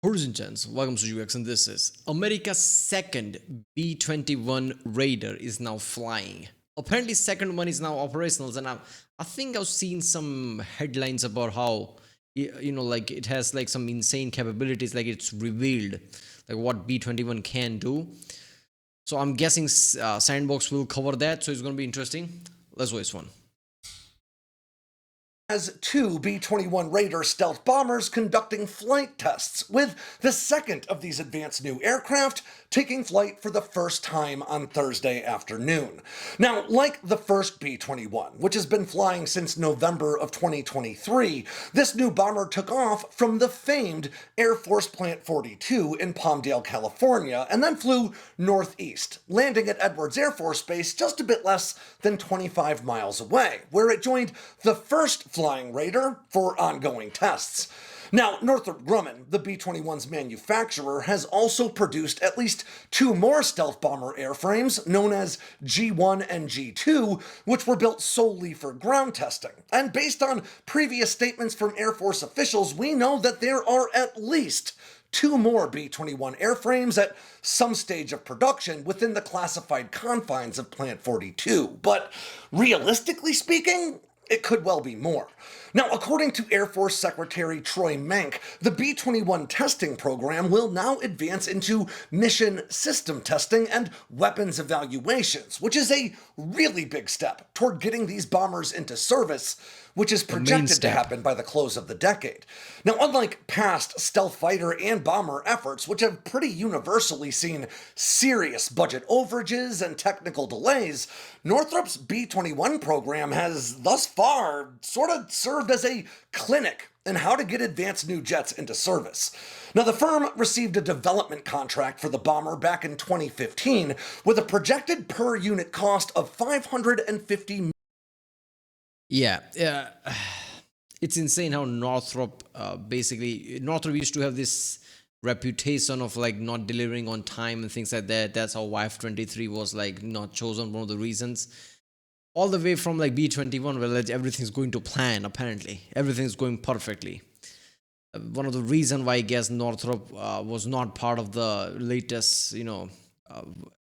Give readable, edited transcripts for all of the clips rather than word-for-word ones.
Ladies and gents, welcome to UX, and this is America's second B-21 Raider is now flying. Apparently, second one is now operational, and I think I've seen some headlines about how like it has like some insane capabilities, like it's revealed like what B-21 can do. So I'm guessing sandboxx will cover that, so it's going to be interesting. Let's waste one. Has two B-21 Raider stealth bombers conducting flight tests, with the second of these advanced new aircraft taking flight for the first time on Thursday afternoon. Now, like the first B-21, which has been flying since November of 2023, this new bomber took off from the famed Air Force Plant 42 in Palmdale, California, and then flew northeast, landing at Edwards Air Force Base just a bit less than 25 miles away, where it joined the first flying Raider for ongoing tests. Now, Northrop Grumman, the B-21's manufacturer, has also produced at least two more stealth bomber airframes, known as G1 and G2, which were built solely for ground testing. And based on previous statements from Air Force officials, we know that there are at least two more B-21 airframes at some stage of production within the classified confines of Plant 42. But realistically speaking, it could well be more. Now, according to Air Force Secretary Troy Menck, the B-21 testing program will now advance into mission system testing and weapons evaluations, which is a really big step toward getting these bombers into service, which is projected to happen by the close of the decade. Now, unlike past stealth fighter and bomber efforts, which have pretty universally seen serious budget overages and technical delays, Northrop's B-21 program has thus far sort of served as a clinic in how to get advanced new jets into service. Now, the firm received a development contract for the bomber back in 2015 with a projected per unit cost of $550 Yeah, it's insane how Northrop Northrop used to have this reputation of like not delivering on time and things like that. That's how YF-23 was like not chosen, one of the reasons. All the way from like B-21, where like everything's going to plan, apparently. Everything's going perfectly. One of the reasons why I guess Northrop was not part of the latest,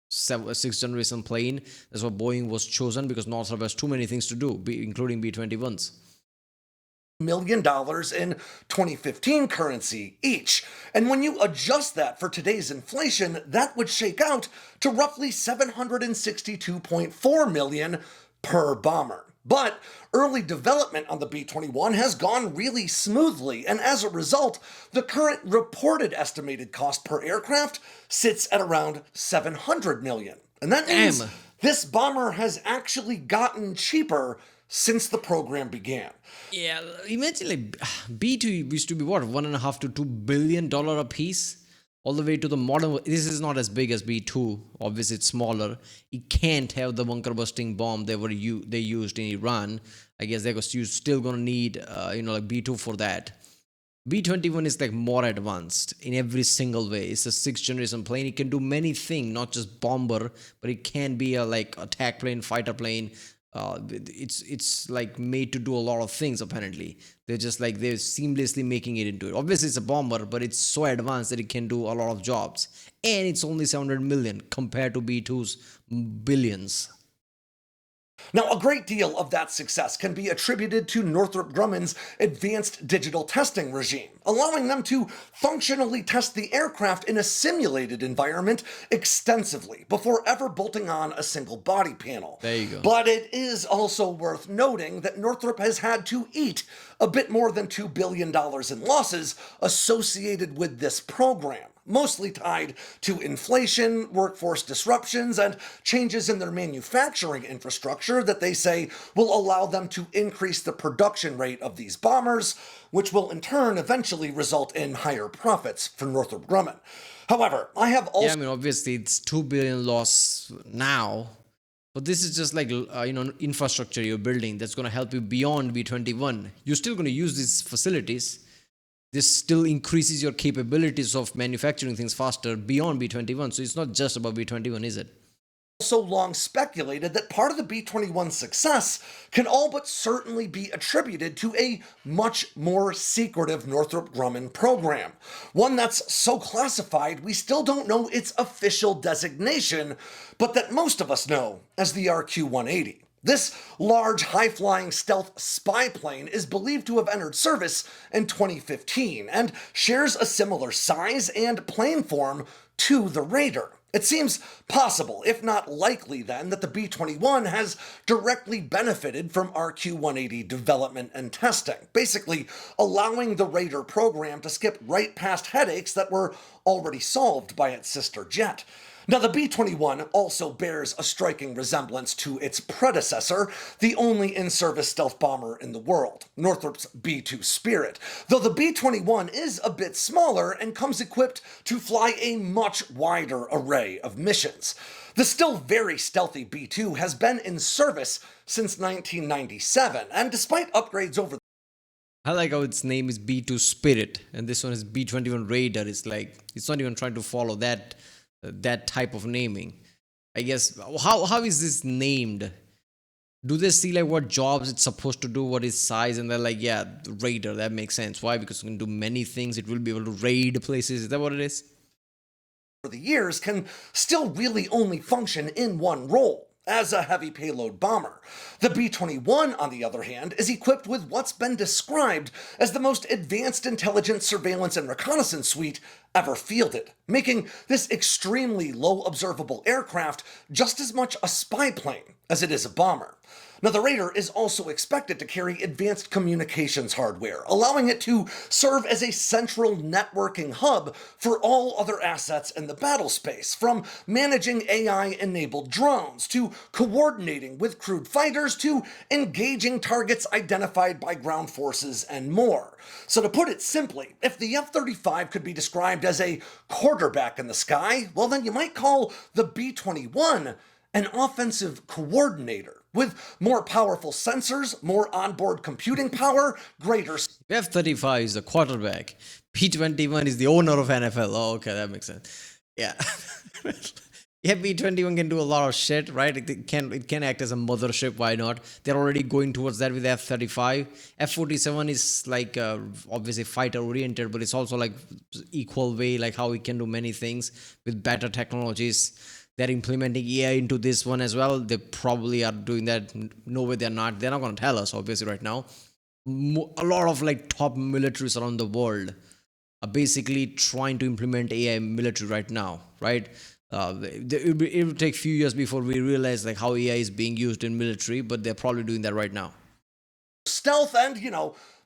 sixth generation plane. That's why Boeing was chosen, because Northrop has too many things to do, including B-21s. million in 2015 currency each. And when you adjust that for today's inflation, that would shake out to roughly $762.4 million per bomber. But early development on the B-21 has gone really smoothly, and as a result, the current reported estimated cost per aircraft sits at around $700 million. And that means this bomber has actually gotten cheaper since the program began. Yeah, imagine like B2 used to be what, $1.5 to $2 billion a piece, all the way to the modern. This is not as big as B2. Obviously, it's smaller. It can't have the bunker busting bomb they used in Iran. I guess they're still gonna need like B2 for that. B-21 is like more advanced in every single way. It's a sixth generation plane. It can do many things, not just bomber, but it can be a like attack plane, fighter plane. It's like made to do a lot of things. Apparently, they're seamlessly making it into it. Obviously, it's a bomber, but it's so advanced that it can do a lot of jobs, and it's only 700 million compared to B2's billions. Now, a great deal of that success can be attributed to Northrop Grumman's advanced digital testing regime, allowing them to functionally test the aircraft in a simulated environment extensively before ever bolting on a single body panel. There you go. But it is also worth noting that Northrop has had to eat a bit more than $2 billion in losses associated with this program, mostly tied to inflation, workforce disruptions, and changes in their manufacturing infrastructure that they say will allow them to increase the production rate of these bombers, which will in turn eventually result in higher profits for Northrop Grumman. However, I have also... Yeah, I mean, obviously, it's $2 billion loss now, but this is just like, infrastructure you're building that's going to help you beyond B-21. You're still going to use these facilities. This still increases your capabilities of manufacturing things faster beyond B-21. So it's not just about B-21, is it? also long speculated that part of the B-21's success can all but certainly be attributed to a much more secretive Northrop Grumman program. One that's so classified we still don't know its official designation, but that most of us know as the RQ-180. This large, high-flying stealth spy plane is believed to have entered service in 2015 and shares a similar size and plane form to the Raider. It seems possible, if not likely then, that the B-21 has directly benefited from RQ-180 development and testing, basically allowing the Raider program to skip right past headaches that were already solved by its sister jet. Now, the B-21 also bears a striking resemblance to its predecessor, the only in-service stealth bomber in the world, Northrop's B-2 Spirit, though the B-21 is a bit smaller and comes equipped to fly a much wider array of missions. The still very stealthy B-2 has been in service since 1997, and despite upgrades over I like how its name is B2 Spirit, and this one is B-21 Raider. It's like, it's not even trying to follow that type of naming. I guess, how is this named? Do they see like what jobs it's supposed to do, what is size, and they're like, yeah, Raider, that makes sense. Why? Because it can do many things. It will be able to raid places. Is that what it is? the years can still really only function in one role, as a heavy payload bomber. The B-21, on the other hand, is equipped with what's been described as the most advanced intelligence, surveillance, and reconnaissance suite ever fielded, making this extremely low observable aircraft just as much a spy plane as it is a bomber. Now, the Raider is also expected to carry advanced communications hardware, allowing it to serve as a central networking hub for all other assets in the battle space, from managing AI-enabled drones, to coordinating with crewed fighters, to engaging targets identified by ground forces, and more. So to put it simply, if the F-35 could be described as a quarterback in the sky, well then you might call the B-21 an offensive coordinator, with more powerful sensors, more onboard computing power, greater... F-35 is the quarterback. B-21 is the owner of NFL. Oh, okay, that makes sense. Yeah. Yeah, B-21 can do a lot of shit, right? It can act as a mothership, why not? They're already going towards that with F-35. F-47 is like obviously fighter-oriented, but it's also like equal way, like how it can do many things with better technologies. They're implementing AI into this one as well. They probably are doing that. No way they're not. They're not going to tell us, obviously, right now. A lot of like top militaries around the world are basically trying to implement AI military right now, right? It will take a few years before we realize like how AI is being used in military, but they're probably doing that right now. Stealth and,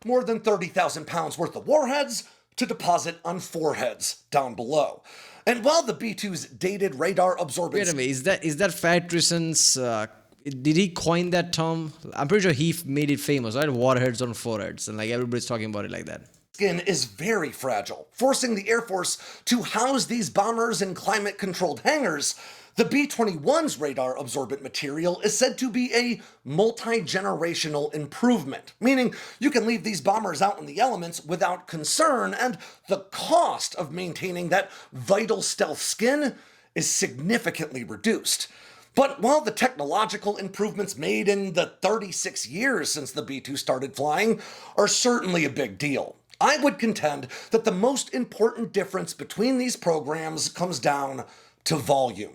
more than 30,000 pounds worth of warheads to deposit on foreheads down below. And while the B-2's dated radar absorbance... Wait a minute, is that Fatricen's... did he coin that term? I'm pretty sure he made it famous, right? Warheads on foreheads, and like everybody's talking about it like that. Skin is very fragile, forcing the Air Force to house these bombers in climate-controlled hangars. The B-21's radar absorbent material is said to be a multi-generational improvement, meaning you can leave these bombers out in the elements without concern, and the cost of maintaining that vital stealth skin is significantly reduced. But while the technological improvements made in the 36 years since the B-2 started flying are certainly a big deal, I would contend that the most important difference between these programs comes down to volume.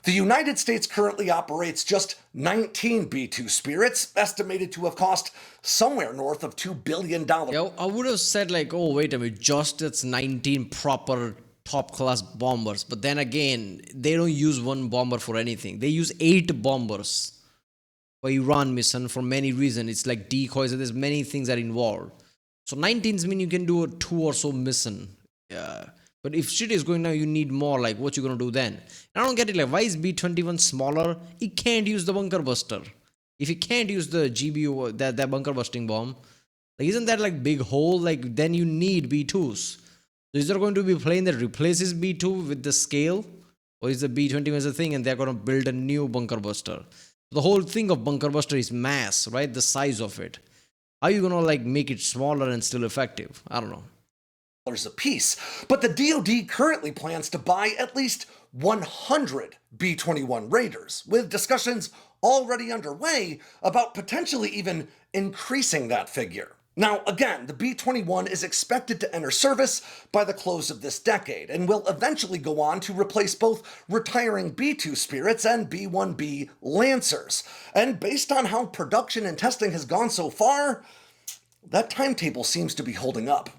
The United States currently operates just 19 B-2 Spirits, estimated to have cost somewhere north of $2 billion. Yeah, I would have said like, oh, wait a minute, just it's 19 proper top-class bombers. But then again, they don't use one bomber for anything. They use 8 bombers for Iran mission for many reasons. It's like decoys, and there's many things that are involved. So 19s mean you can do a 2 or so mission. Yeah. But if shit is going down, you need more. Like, what you gonna do then? I don't get it. Like, why is B-21 smaller? It can't use the bunker buster. If it can't use the GBU, that bunker busting bomb, like, isn't that like big hole? Like, then you need B-2s. So is there going to be a plane that replaces B-2 with the scale, or is the B-21 a thing and they're gonna build a new bunker buster? The whole thing of bunker buster is mass, right? The size of it. How are you gonna like make it smaller and still effective? I don't know. A piece, but the DoD currently plans to buy at least 100 B-21 Raiders, with discussions already underway about potentially even increasing that figure. Now, again, the B-21 is expected to enter service by the close of this decade and will eventually go on to replace both retiring B-2 Spirits and B-1B Lancers. And based on how production and testing has gone so far, that timetable seems to be holding up.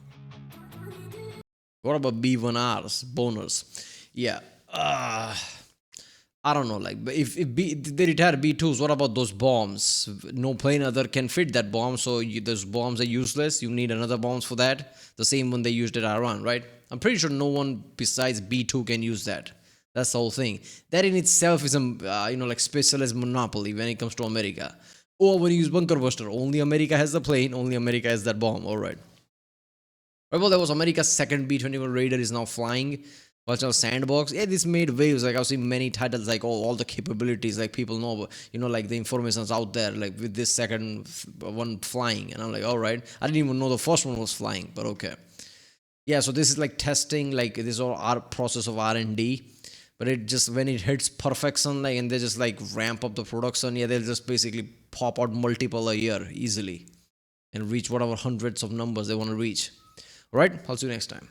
What about B1Rs, boners? Yeah. I don't know, like, but if they retire B2s, what about those bombs? No plane other can fit that bomb, so those bombs are useless. You need another bombs for that. The same one they used at Iran, right? I'm pretty sure no one besides B2 can use that. That's the whole thing. That in itself is a, like specialized monopoly when it comes to America. Oh, when you use bunker buster, only America has the plane, only America has that bomb. All right. Well, that was America's second B-21 Raider is now flying. Watch out, sandboxx. Yeah, this made waves. Like I've seen many titles, like all the capabilities, like people know, like the information's out there, like with this second one flying, and I'm like, all right. I didn't even know the first one was flying, but okay. Yeah, so this is like testing, like this is all our process of R&D, but it just when it hits perfection, like and they just like ramp up the production, yeah, they'll just basically pop out multiple a year easily, and reach whatever hundreds of numbers they want to reach. All right, I'll see you next time.